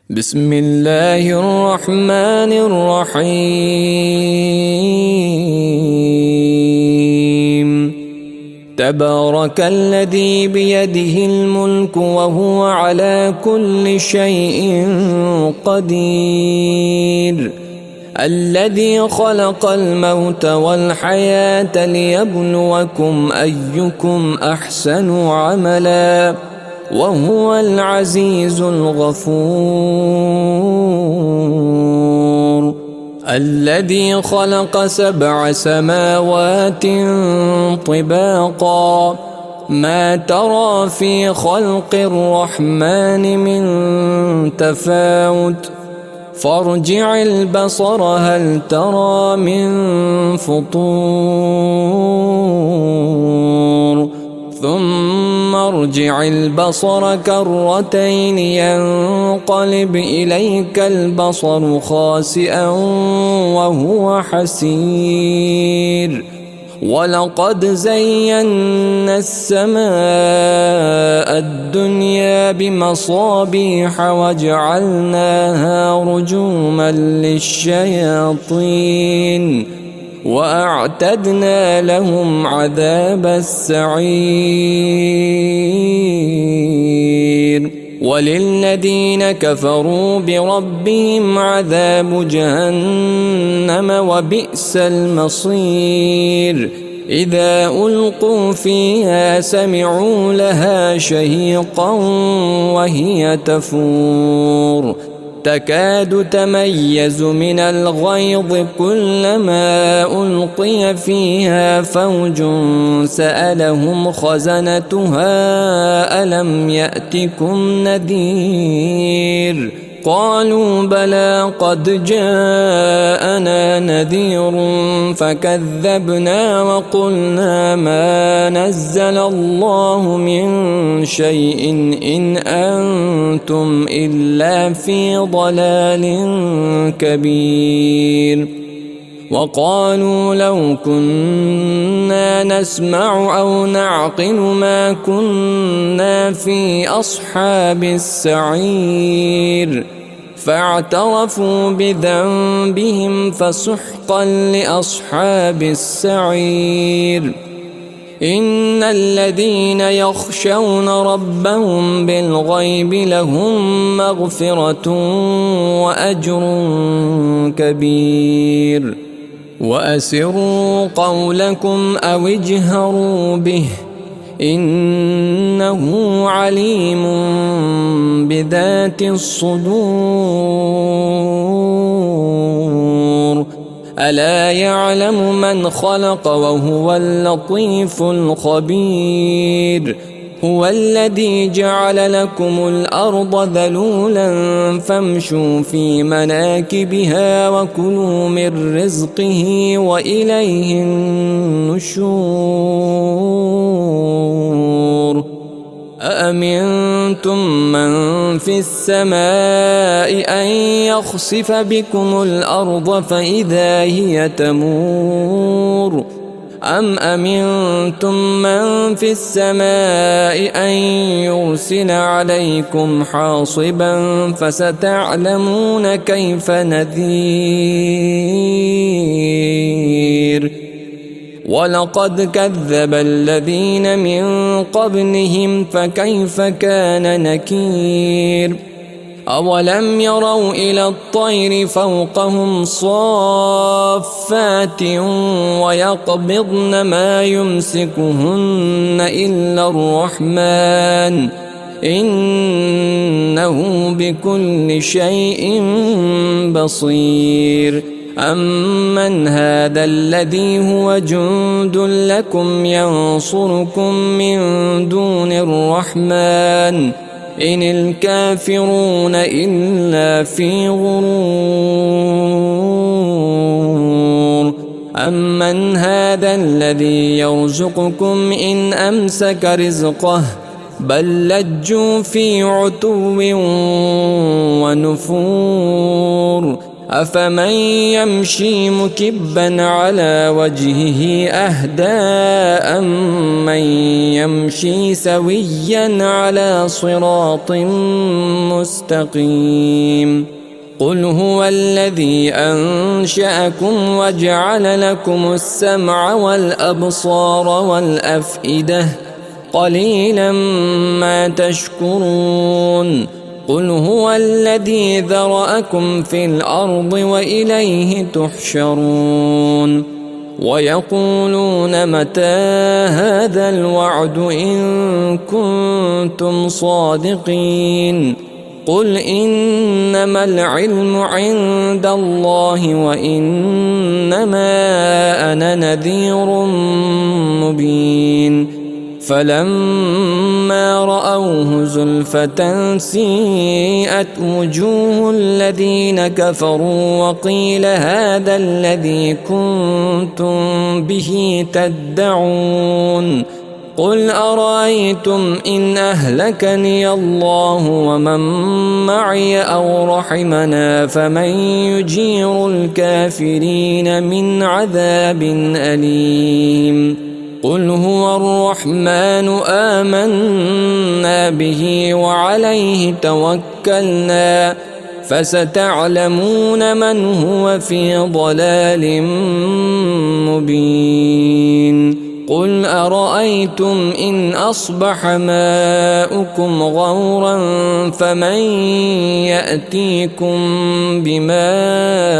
بسم الله الرحمن الرحيم. تبارك الذي بيده الملك وهو على كل شيء قدير، الذي خلق الموت والحياة ليبلوكم أيكم أحسن عملا وهو العزيز الغفور، الذي خلق 7 سماوات طباقا ما ترى في خلق الرحمن من تفاوت فارجع البصر هل ترى من فطور ثم ارجع البصر كرتين ينقلب إليك البصر خاسئا وهو حسير، ولقد زينا السماء الدنيا بمصابيح وجعلناها رجوما للشياطين وأعتدنا لهم عذاب السعير، وللذين كفروا بربهم عذاب جهنم وبئس المصير. إذا ألقوا فيها سمعوا لها شهيقا وهي تفور تكاد تميز من الغيظ كلما ألقي فيها فوج سألهم خزنتها ألم يأتكم نذير قالوا بلى قد جاءنا نذير فكذبنا وقلنا ما نزل الله من شيء إن أنتم إلا في ضلال كبير. وقالوا لو كنا نسمع أو نعقل ما كنا في أصحاب السعير فاعترفوا بذنبهم فسحقا لأصحاب السعير. إن الذين يخشون ربهم بالغيب لهم مغفرة وأجر كبير. وأسروا قولكم أو اجهروا به إنه عليم بذات الصدور. ألا يعلم من خلق وهو اللطيف الخبير. هو الذي جعل لكم الأرض ذلولا فامشوا في مناكبها وكلوا من رزقه وإليه النشور. أأمنتم من في السماء أن يخسف بكم الأرض فإذا هي تمور أم أمنتم من في السماء أن يرسل عليكم حاصبا فستعلمون كيف نذير. ولقد كذب الذين من قبلهم فكيف كان نكير. أولم يروا إلى الطير فوقهم صافات ويقبضن ما يمسكهن إلا الرحمن إنه بكل شيء بصير. أمن هذا الذي هو جند لكم ينصركم من دون الرحمن إن الكافرون إلا في غرور. أمن هذا الذي يرزقكم إن أمسك رزقه بل لجوا في عتو ونفور. أفمن يمشي مكبا على وجهه أهدى أمن يمشي سويا على صراط مستقيم قل هو الذي أنشأكم وجعل لكم السمع والأبصار والأفئدة قليلا ما تشكرون قل هو الذي ذرأكم في الأرض وإليه تحشرون ويقولون متى هذا الوعد إن كنتم صادقين قل إنما العلم عند الله وإنما أنا نذير مبين فلما رأوه زلفة سيئت وجوه الذين كفروا وقيل هذا الذي كنتم به تدعون قل أرأيتم إن أهلكني الله ومن معي أو رحمنا فمن يجير الكافرين من عذاب أليم قل هو الرحمن آمنا به وعليه توكلنا فستعلمون من هو في ضلال مبين قل أرأيتم إن أصبح ماؤكم غورا فمن يأتيكم بماء